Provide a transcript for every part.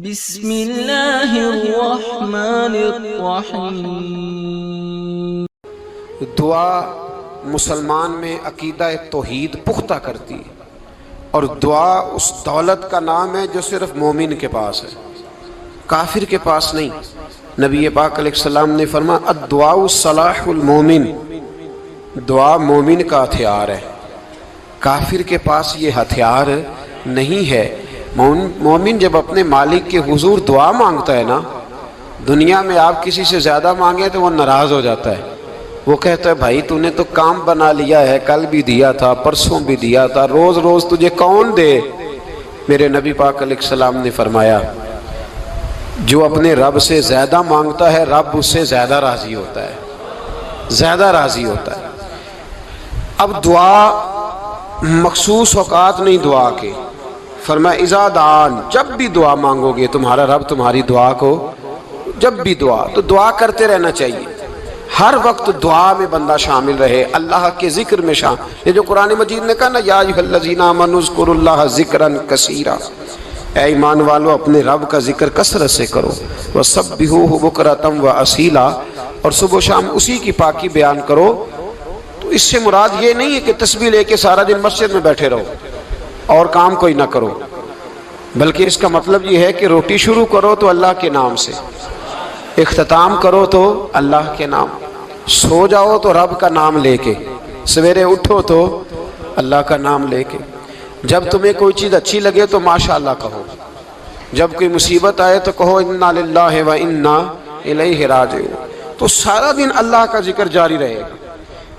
بسم اللہ الرحمن الرحیم۔ دعا مسلمان میں عقیدہ توحید پختہ کرتی ہے، اور دعا اس دولت کا نام ہے جو صرف مومن کے پاس ہے، کافر کے پاس نہیں۔ نبی پاک علیہ السلام نے فرمایا الدعاء صلاح المومن، دعا مومن کا ہتھیار ہے، کافر کے پاس یہ ہتھیار نہیں ہے۔ مومن جب اپنے مالک کے حضور دعا مانگتا ہے نا، دنیا میں آپ کسی سے زیادہ مانگیں تو وہ ناراض ہو جاتا ہے، وہ کہتا ہے بھائی تو نے تو کام بنا لیا ہے، کل بھی دیا تھا، پرسوں بھی دیا تھا، روز روز تجھے کون دے۔ میرے نبی پاک علیہ السلام نے فرمایا جو اپنے رب سے زیادہ مانگتا ہے رب اس سے زیادہ راضی ہوتا ہے، زیادہ راضی ہوتا ہے۔ اب دعا مخصوص اوقات نہیں دعا کے، فرمایا اذا دعان، جب بھی دعا مانگو گے تمہارا رب تمہاری دعا کو، جب بھی دعا تو دعا کرتے رہنا چاہیے، ہر وقت دعا میں بندہ شامل رہے، اللہ کے ذکر میں شامل۔ یہ جو قرآن مجید نے کہا نا یا ایھا الذین آمنوا اذکروا اللہ ذکرا کثیرا، اے ایمان والو اپنے رب کا ذکر کثرت سے کرو، وسبحوہ بکرۃ واصیلا، اور صبح و شام اسی کی پاکی بیان کرو۔ تو اس سے مراد یہ نہیں ہے کہ تسبیح لے کے سارا دن مسجد میں بیٹھے رہو اور کام کوئی نہ کرو، بلکہ اس کا مطلب یہ ہے کہ روٹی شروع کرو تو اللہ کے نام سے، اختتام کرو تو اللہ کے نام، سو جاؤ تو رب کا نام لے کے، سویرے اٹھو تو اللہ کا نام لے کے، جب تمہیں کوئی چیز اچھی لگے تو ماشاءاللہ کہو، جب کوئی مصیبت آئے تو کہو انا للہ و انا الیہ راجعون۔ تو سارا دن اللہ کا ذکر جاری رہے گا۔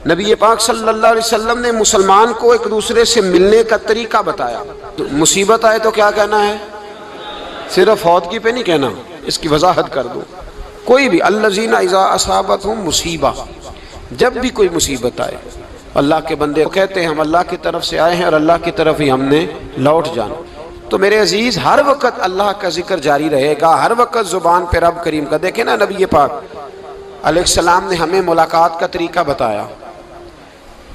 نبی پاک صلی اللہ علیہ وسلم نے مسلمان کو ایک دوسرے سے ملنے کا طریقہ بتایا۔ مصیبت آئے تو کیا کہنا ہے؟ صرف فوت کی پہ نہیں کہنا، اس کی وضاحت کر دو۔ کوئی بھی الذین اذا اصابتہم مصیبہ، جب بھی کوئی مصیبت آئے، اللہ کے بندے کہتے ہیں ہم اللہ کی طرف سے آئے ہیں اور اللہ کی طرف ہی ہم نے لوٹ جانا۔ تو میرے عزیز ہر وقت اللہ کا ذکر جاری رہے گا، ہر وقت زبان پہ رب کریم کا۔ دیکھیں نا نبی پاک علیہ السلام نے ہمیں ملاقات کا طریقہ بتایا۔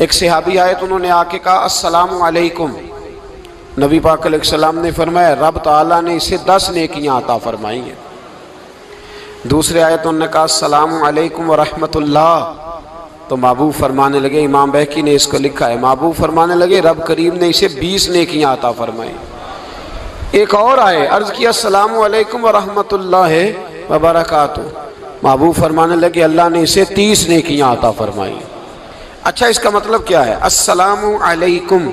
ایک صحابی آئے تو انہوں نے آ کے کہا السلام علیکم، نبی پاک علیہ السلام نے فرمایا رب تعالیٰ نے اسے 10 نیکیاں عطا فرمائی ہیں۔ دوسرے آئے تو انہوں نے کہا السلام علیکم ورحمۃ اللہ، تو محبوب فرمانے لگے، امام بہقی نے اس کو لکھا ہے، محبوب فرمانے لگے رب کریم نے اسے 20 نیکیاں عطا فرمائی۔ ایک اور آئے، عرض کیا السلام علیکم ورحمۃ اللہ وبرکاتہ، محبوب فرمانے لگے اللہ نے اسے 30 نیکیاں عطا فرمائی۔ اچھا اس کا مطلب کیا ہے؟ السلام علیکم،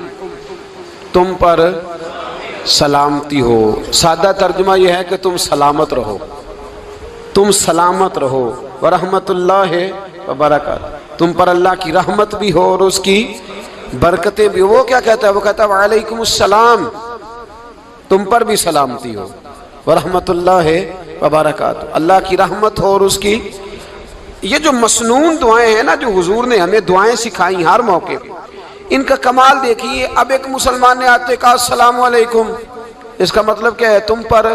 تم پر سلامتی ہو، سادہ ترجمہ یہ ہے کہ تم سلامت رہو، تم سلامت رہو، ورحمۃ اللہ وبرکاتہ، تم پر اللہ کی رحمت بھی ہو اور اس کی برکتیں بھی ہو۔ وہ کیا کہتا ہے؟ وہ کہتا ہے وعلیکم السلام، تم پر بھی سلامتی ہو، ورحمۃ اللہ وبرکاتہ، اللہ کی رحمت ہو اور اس کی۔ یہ جو مسنون دعائیں ہیں نا جو حضور نے ہمیں دعائیں سکھائیں ہر موقع پہ، ان کا کمال دیکھیے۔ اب ایک مسلمان نے آتے کہا السلام علیکم، اس کا مطلب کیا ہے؟ تم پر۔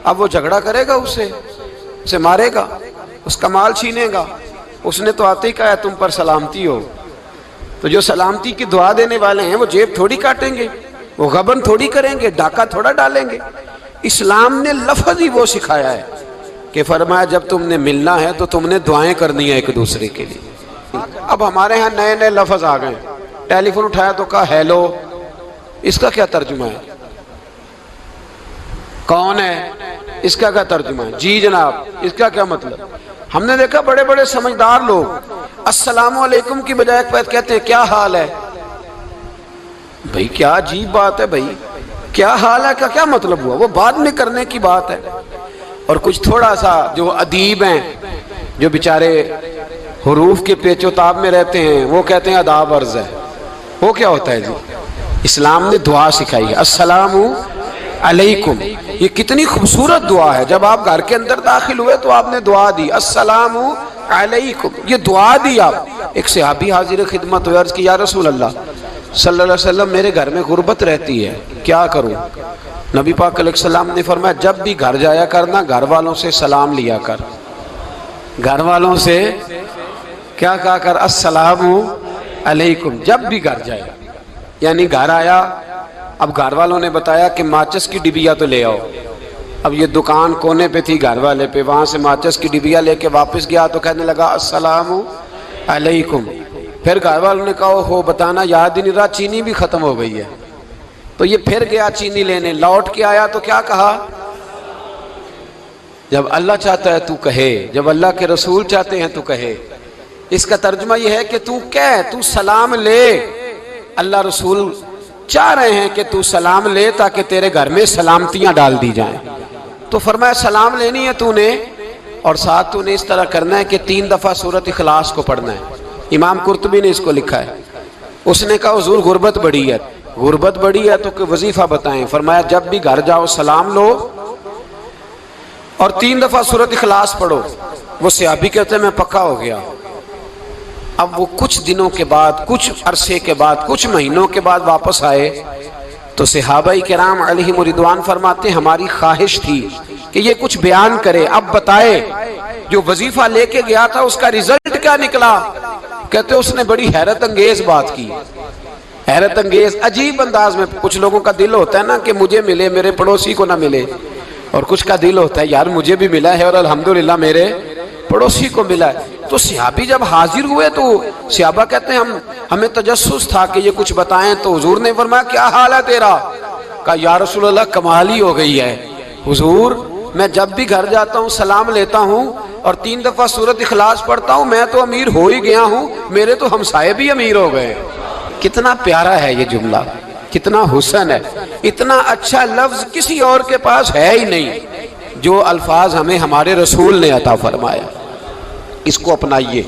اب وہ جھگڑا کرے گا اسے مارے گا، اس کا مال چھینے گا؟ اس نے تو آتے ہی کہا ہے تم پر سلامتی ہو۔ تو جو سلامتی کی دعا دینے والے ہیں وہ جیب تھوڑی کاٹیں گے، وہ غبن تھوڑی کریں گے، ڈاکہ تھوڑا ڈالیں گے۔ اسلام نے لفظ ہی وہ سکھایا ہے کہ فرمایا جب تم نے ملنا ہے تو تم نے دعائیں کرنی ہیں ایک دوسرے کے لیے۔ اب ہمارے ہاں نئے نئے لفظ آ گئے، ٹیلی فون اٹھایا تو کہا ہیلو، اس کا کیا ترجمہ ہے؟ کون ہے؟ اس کا کیا ترجمہ ہے؟ جی جناب، اس کا کیا مطلب؟ ہم نے دیکھا بڑے بڑے سمجھدار لوگ السلام علیکم کی بجائے کہتے ہیں کیا حال ہے۔ بھئی کیا عجیب بات ہے، بھئی کیا حال ہے کا کیا مطلب ہوا؟ وہ بعد میں کرنے کی بات ہے۔ اور کچھ تھوڑا سا جو ادیب ہیں، جو بیچارے حروف کے پیچ و تاب میں رہتے ہیں، وہ کہتے ہیں آداب عرض ہے۔ وہ کیا ہوتا ہے جی؟ اسلام نے دعا سکھائی ہے السلام علیکم، یہ کتنی خوبصورت دعا ہے۔ جب آپ گھر کے اندر داخل ہوئے تو آپ نے دعا دی السلام علیکم، یہ دعا دی آپ۔ ایک صحابی حاضر خدمت ہوئے، عرض کی یا رسول اللہ صلی اللہ علیہ وسلم میرے گھر میں غربت رہتی ہے، کیا کروں؟ نبی پاک علیہ السلام نے فرمایا جب بھی گھر جایا کرنا گھر والوں سے سلام لیا کر، گھر والوں سے کیا کہا کر؟ السلام علیکم، جب بھی گھر جائے۔ یعنی گھر آیا، اب گھر والوں نے بتایا کہ ماچس کی ڈبیا تو لے آؤ، اب یہ دکان کونے پہ تھی گھر والے پہ، وہاں سے ماچس کی ڈبیا لے کے واپس گیا تو کہنے لگا السلام علیکم۔ پھر گھر والوں نے کہا ہو بتانا یاد ہی نہیں رہا، چینی بھی ختم ہو گئی ہے۔ تو یہ پھر گیا چینی لینے، لوٹ کے آیا تو کیا کہا؟ جب اللہ چاہتا ہے تو کہے، جب اللہ کے رسول چاہتے ہیں تو کہے۔ اس کا ترجمہ یہ ہے کہ تو کہہ، تو سلام لے۔ اللہ رسول چاہ رہے ہیں کہ تو سلام لے تاکہ تیرے گھر میں سلامتیاں ڈال دی جائیں۔ تو فرمایا سلام لینی ہے تو نے، اور ساتھ تو نے اس طرح کرنا ہے کہ 3 دفعہ سورۃ اخلاص کو پڑھنا ہے۔ امام قرطبی نے اس کو لکھا ہے۔ اس نے کہا حضور غربت بڑی ہے، غربت بڑی ہے تو کہ وظیفہ بتائیں۔ فرمایا جب بھی گھر جاؤ سلام لو اور 3 دفعہ سورۃ اخلاص پڑھو۔ وہ صحابی کہتے ہیں میں پکا ہو گیا۔ اب وہ کچھ دنوں کے بعد، کچھ عرصے کے بعد، کچھ مہینوں کے بعد واپس آئے تو صحابہ کرام علیہم رضوان فرماتے ہماری خواہش تھی کہ یہ کچھ بیان کرے، اب بتائے جو وظیفہ لے کے گیا تھا اس کا رزلٹ کیا نکلا۔ کہتے اس نے بڑی حیرت انگیز بات کی، حیرت انگیز عجیب انداز میں۔ کچھ لوگوں کا دل ہوتا ہے نا کہ مجھے ملے میرے پڑوسی کو نہ ملے، اور کچھ کا دل ہوتا ہے یار مجھے بھی ملا ہے اور الحمدللہ میرے پڑوسی کو ملا ہے۔ تو صحابی جب حاضر ہوئے تو صحابہ کہتے ہیں ہمیں تجسس تھا کہ یہ کچھ بتائیں، تو حضور نے فرمایا کیا حال ہے تیرا؟ کہا یا رسول اللہ کمال ہی ہو گئی ہے حضور، میں جب بھی گھر جاتا ہوں سلام لیتا ہوں اور 3 دفعہ سورۃ اخلاص پڑھتا ہوں، میں تو امیر ہو ہی گیا ہوں، میرے تو ہمسائے بھی امیر ہو گئے۔ کتنا پیارا ہے یہ جملہ، کتنا حسن ہے، اتنا اچھا لفظ کسی اور کے پاس ہے ہی نہیں جو الفاظ ہمیں ہمارے رسول نے عطا فرمایا۔ اس کو اپنائیے،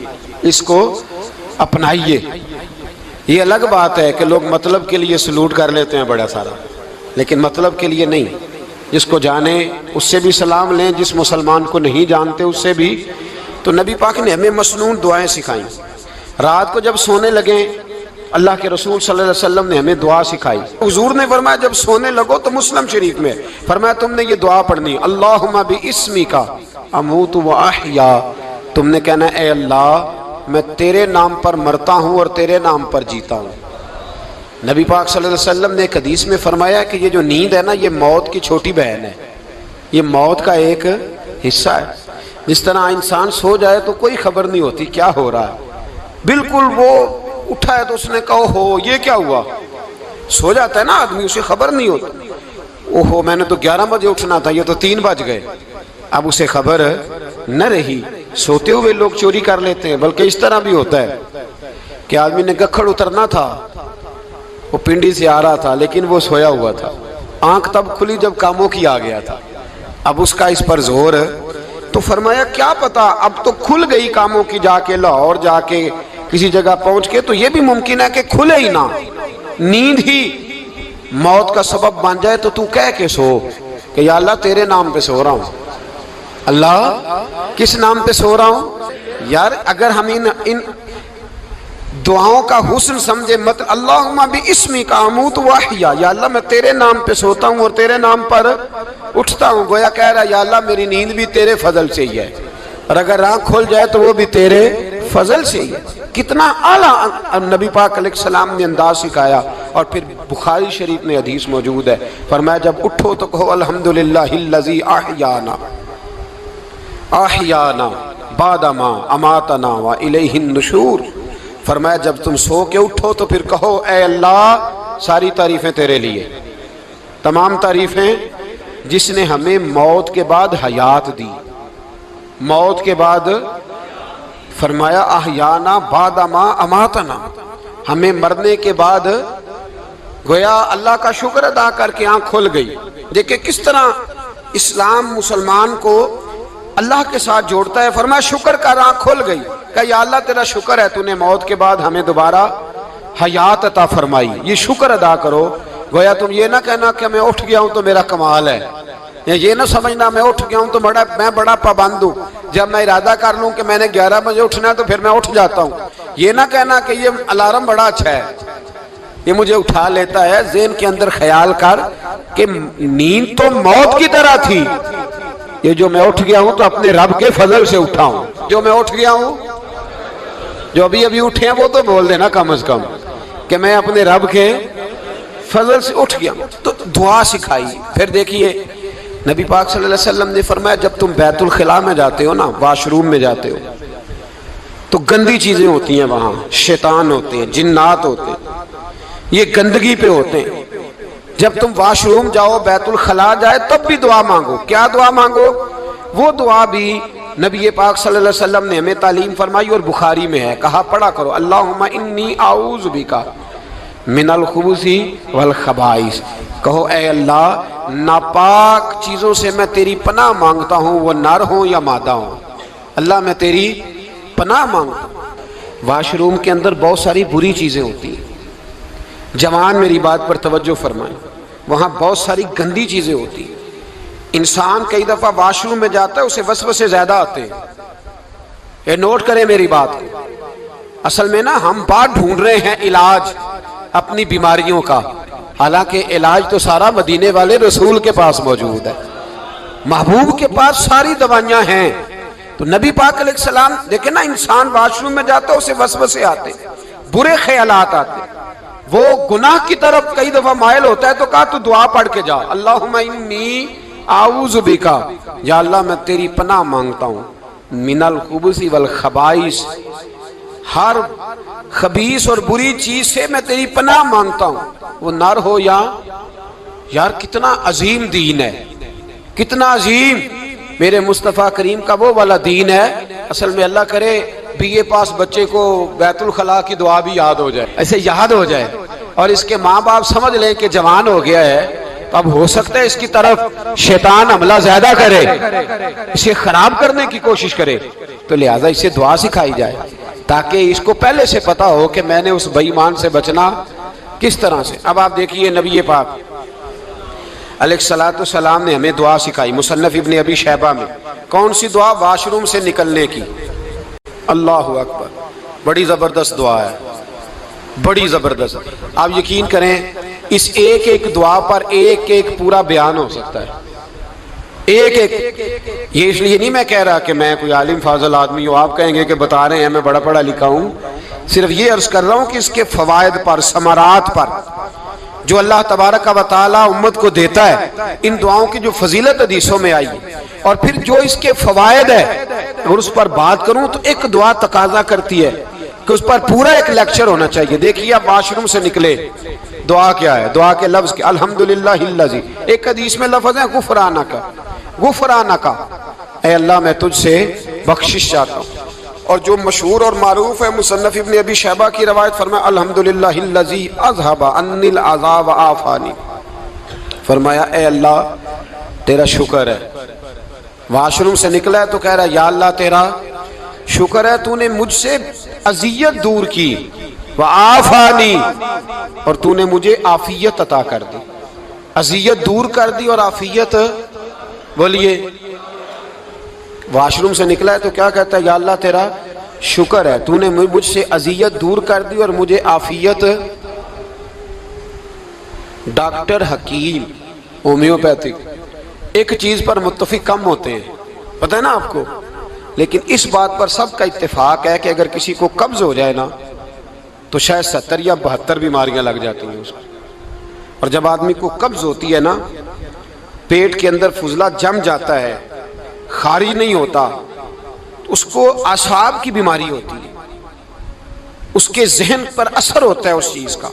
اس کو اپنائیے۔ یہ الگ بات ہے کہ لوگ مطلب کے لیے سلوٹ کر لیتے ہیں بڑا سارا، لیکن مطلب کے لیے نہیں۔ جس کو جانے اس سے بھی سلام لیں، جس مسلمان کو نہیں جانتے اس سے بھی۔ تو نبی پاک نے ہمیں مسنون دعائیں سکھائیں۔ رات کو جب سونے لگیں اللہ کے رسول صلی اللہ علیہ وسلم نے ہمیں دعا سکھائی۔ حضور نے فرمایا جب سونے لگو تو مسلم شریف میں فرمایا تم نے یہ دعا پڑھنی، اللہم باسمک اموت و احیا۔ تم نے کہنا اے اللہ میں تیرے نام پر مرتا ہوں اور تیرے نام پر جیتا ہوں۔ نبی پاک صلی اللہ علیہ وسلم نے ایک حدیث میں فرمایا کہ یہ جو نیند ہے نا یہ موت کی چھوٹی بہن ہے، یہ موت کا ایک حصہ ہے۔ جس طرح انسان سو جائے تو کوئی خبر نہیں ہوتی کیا ہو رہا ہے، بالکل وہ اٹھا ہے تو اس نے کہا ہو یہ کیا ہوا، سو جاتا ہے نا آدمی اسے خبر نہیں ہوتی، اوہو میں نے تو 11 بجے اٹھنا تھا یہ تو 3 بج گئے، اب اسے خبر نہ رہی۔ سوتے ہوئے لوگ چوری کر لیتے ہیں، بلکہ اس طرح بھی ہوتا ہے کہ آدمی نے گکھڑ اترنا تھا، وہ پنڈی سے آ رہا تھا لیکن وہ سویا ہوا تھا، آنکھ تب کھلی جب کاموں کی آ گیا تھا، اب اس کا اس پر زور۔ تو فرمایا کیا پتا اب تو کھل گئی کاموں کی، جا کے لاہور جا کے کسی جگہ پہنچ کے، تو یہ بھی ممکن ہے کہ کھلے ہی نہ، نیند ہی موت کا سبب بن جائے۔ تو کہہ کے سو کہ یا اللہ تیرے نام پہ سو رہا ہوں، اللہ کس نام پہ سو رہا ہوں۔ یار اگر ہم ان دعاؤں کا حسن سمجھے مت، اللہم باسمک اموت و احیا، یا اللہ میں تیرے نام پہ سوتا ہوں اور تیرے نام پر اٹھتا ہوں، گویا کہہ رہا یا اللہ میری نیند بھی تیرے فضل سے ہی ہے، اور اگر آنکھ کھل جائے تو وہ بھی تیرے فضل سے ہی ہے۔ کتنا اعلیٰ نبی پاک علیہ السلام نے انداز سکھایا۔ اور پھر بخاری شریف میں حدیث موجود ہے، فرمایا جب اٹھو تو کہو الحمدللہ الذی احیانا احیانا بعد ما اماتنا والیہ النشور۔ فرمایا جب تم سو کے اٹھو تو پھر کہو اے اللہ ساری تعریفیں تیرے لیے، تمام تعریفیں جس نے ہمیں موت کے بعد حیات دی، موت کے بعد فرمایا احیانا بعد ما اماتنا، ہمیں مرنے کے بعد گویا اللہ کا شکر ادا کر کے آنکھ کھل گئی۔ دیکھیں کس طرح اسلام مسلمان کو اللہ کے ساتھ جوڑتا ہے۔ فرمایا شکر کر، آنکھ کھل گئی، کہ یا اللہ تیرا شکر ہے تو نے موت کے بعد ہمیں دوبارہ حیات عطا فرمائی، یہ شکر ادا کرو۔ گویا تم یہ نہ کہنا کہ میں اٹھ گیا ہوں تو میرا کمال ہے، یا یہ نہ سمجھنا میں اٹھ گیا ہوں تو میں بڑا پابند ہوں، جب میں ارادہ کر لوں کہ میں نے 11 بجے اٹھنا ہے تو پھر میں اٹھ جاتا ہوں۔ یہ نہ کہنا کہ یہ الارم بڑا اچھا ہے، یہ مجھے اٹھا لیتا ہے۔ ذہن کے اندر خیال کر کہ نیند تو موت کی طرح تھی، یہ جو میں اٹھ گیا ہوں تو اپنے رب کے فضل سے اٹھا ہوں، جو میں اٹھ گیا ہوں، جو ابھی اٹھے ہیں وہ تو بول دینا کم از کم کہ میں اپنے رب کے فضل سے اٹھ گیا ہوں۔ تو دعا سکھائی۔ پھر دیکھیے نبی پاک صلی اللہ علیہ وسلم نے فرمایا جب تم بیت الخلا میں جاتے ہو نا، واش روم میں جاتے ہو، تو گندی چیزیں ہوتی ہیں وہاں، شیطان ہوتے ہیں، جنات ہوتے ہیں، یہ گندگی پہ ہوتے ہیں۔ جب تم واش روم جاؤ، بیت الخلا جائے، تب بھی دعا مانگو۔ کیا دعا مانگو؟ وہ دعا بھی نبی پاک صلی اللہ علیہ وسلم نے ہمیں تعلیم فرمائی اور بخاری میں ہے، کہا پڑھا کرو اللہم انی اعوذ بک من الخبث والخبائث۔ کہو اے اللہ ناپاک چیزوں سے میں تیری پناہ مانگتا ہوں، وہ نر ہوں یا مادہ ہوں، اللہ میں تیری پناہ مانگتا ہوں۔ واش روم کے اندر بہت ساری بری چیزیں ہوتی ہیں، جوان میری بات پر توجہ فرمائیں، وہاں بہت ساری گندی چیزیں ہوتی ہیں۔ انسان کئی دفعہ واش روم میں جاتا ہے، اسے وسوسے زیادہ آتے ہیں، یہ نوٹ کریں میری بات کو۔ اصل میں نا ہم بات ڈھونڈ رہے ہیں علاج اپنی بیماریوں کا، حالانکہ علاج تو سارا مدینے والے رسول کے پاس موجود ہے، محبوب کے پاس ساری دوائیاں ہیں۔ تو نبی پاک علیہ السلام دیکھیں نا، انسان واش روم میں جاتا ہے اسے وسوسے آتے، برے خیالات آتے، وہ گناہ کی طرف کئی دفعہ مائل ہوتا ہے، تو کہا تو دعا پڑھ کے جا اللہم انی اعوذ بک، یا اللہ میں تیری پناہ مانگتا ہوں، من الخبث والخبائث، ہر خبیث اور بری چیز سے میں تیری پناہ مانگتا ہوں، وہ نر ہو یا یار کتنا عظیم دین ہے، کتنا عظیم میرے مصطفیٰ کریم کا وہ والا دین ہے۔ اصل میں اللہ کرے بی اے پاس بچے کو بیت الخلا کی دعا بھی یاد ہو جائے، ایسے یاد ہو جائے، اور اس کے ماں باپ سمجھ لیں کہ جوان ہو گیا ہے، تو اب ہو سکتا ہے اس کی طرف شیطان حملہ زیادہ کرے، اسے خراب کرنے کی کوشش کرے، تو لہٰذا اسے دعا سکھائی جائے تاکہ اس کو پہلے سے پتا ہو کہ میں نے اس بے ایمان سے بچنا کس طرح سے۔ اب آپ دیکھیے نبی پاک علیہ السلام نے ہمیں دعا سکھائی، مصنف ابن ابی شیبہ میں۔ کون سی دعا؟ واش روم سے نکلنے کی۔ اللہ اکبر، بڑی زبردست دعا ہے، بڑی زبردست۔ آپ یقین کریں اس ایک ایک دعا پر ایک ایک پورا بیان ہو سکتا ہے، ایک ایک۔ یہ اس لیے نہیں میں کہہ رہا کہ میں کوئی عالم فاضل آدمی ہوں، آپ کہیں گے کہ بتا رہے ہیں میں بڑا پڑھا لکھا ہوں، صرف یہ عرض کر رہا ہوں کہ اس کے فوائد پر، ثمرات پر جو اللہ تبارک و تعالی امت کو دیتا ہے، ان دعاؤں کی جو فضیلت حدیثوں میں آئی، اور پھر جو اس کے فوائد ہے، اور اس پر بات کروں تو ایک دعا تقاضا کرتی ہے کہ اس پر پورا ایک لیکچر ہونا چاہیے۔ دیکھیے آپ واش روم سے نکلے، دعا کیا ہے؟ دعا کے لفظ کے الحمدللہ الذی، ایک حدیث میں لفظ ہے غفرانک، غفرانک، اے اللہ میں تجھ سے بخشش چاہتا ہوں۔ اور جو مشہور اور معروف ہے مصنف ابن ابی شیبہ کی روایت، فرمایا الحمدللہ الذی اذھب عنی العذاب وعافانی، فرمایا اے اللہ تیرا شکر ہے، واش روم سے نکلا ہے تو کہہ رہا ہے یا اللہ تیرا شکر ہے تو نے مجھ سے اذیت دور کی، وعافانی، اور تو نے مجھے عافیت عطا کر دی، اذیت دور کر دی اور عافیت۔ بولیے واش روم سے نکلا ہے تو کیا کہتا ہے؟ یا اللہ تیرا شکر ہے تو نے مجھ سے اذیت دور کر دی اور مجھے عافیت۔ ڈاکٹر حکیم ہومیوپیتھک ایک چیز پر متفق کم ہوتے ہیں، پتہ ہے نا آپ کو، لیکن اس بات پر سب کا اتفاق ہے کہ اگر کسی کو قبض ہو جائے نا تو شاید 70 یا 72 بیماریاں لگ جاتی ہیں اس کو۔ اور جب آدمی کو قبض ہوتی ہے نا، پیٹ کے اندر فضلہ جم جاتا ہے، خارج نہیں ہوتا، اس کو اعصاب کی بیماری ہوتی ہے، اس کے ذہن پر اثر ہوتا ہے اس چیز کا۔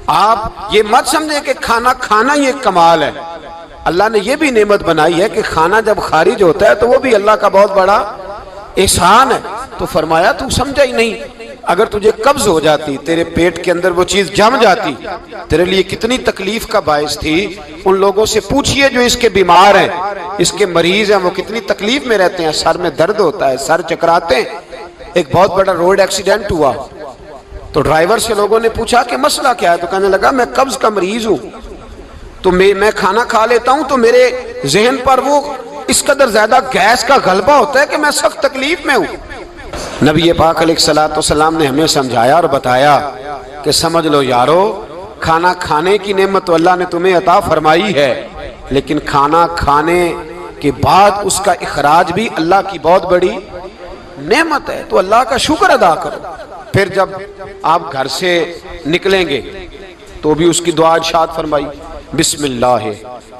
آپ یہ مت سمجھیں کہ کھانا کھانا یہ کمال ہے، اللہ نے یہ بھی نعمت بنائی ہے کہ کھانا جب خارج ہوتا ہے تو وہ بھی اللہ کا بہت بڑا احسان ہے۔ تو فرمایا تو سمجھا ہی نہیں، اگر تجھے قبض ہو جاتی، تیرے پیٹ کے اندر وہ چیز جم جاتی، تیرے لیے کتنی تکلیف کا باعث تھی۔ ان لوگوں سے پوچھئے جو اس کے بیمار ہیں، اس کے مریض ہیں، وہ کتنی تکلیف میں رہتے ہیں، سر میں درد ہوتا ہے، سر چکراتے ہیں۔ ایک بہت بڑا روڈ ایکسیڈنٹ ہوا تو ڈرائیور سے لوگوں نے پوچھا کہ مسئلہ کیا ہے، تو کہنے لگا میں قبض کا مریض ہوں، تو میں کھانا کھا لیتا ہوں تو میرے ذہن پر وہ اس قدر زیادہ گیس کا غلبہ ہوتا ہے کہ میں سخت تکلیف میں ہوں۔ نبی پاک علیہ السلام نے ہمیں سمجھایا اور بتایا کہ سمجھ لو یارو، کھانا کھانے کی نعمت تو اللہ نے تمہیں عطا فرمائی ہے، لیکن کھانا کھانے کے بعد اس کا اخراج بھی اللہ کی بہت بڑی نعمت ہے، تو اللہ کا شکر ادا کرو۔ پھر جب آپ گھر سے نکلیں گے تو بھی اس کی دعا ارشاد فرمائی، بسم اللہ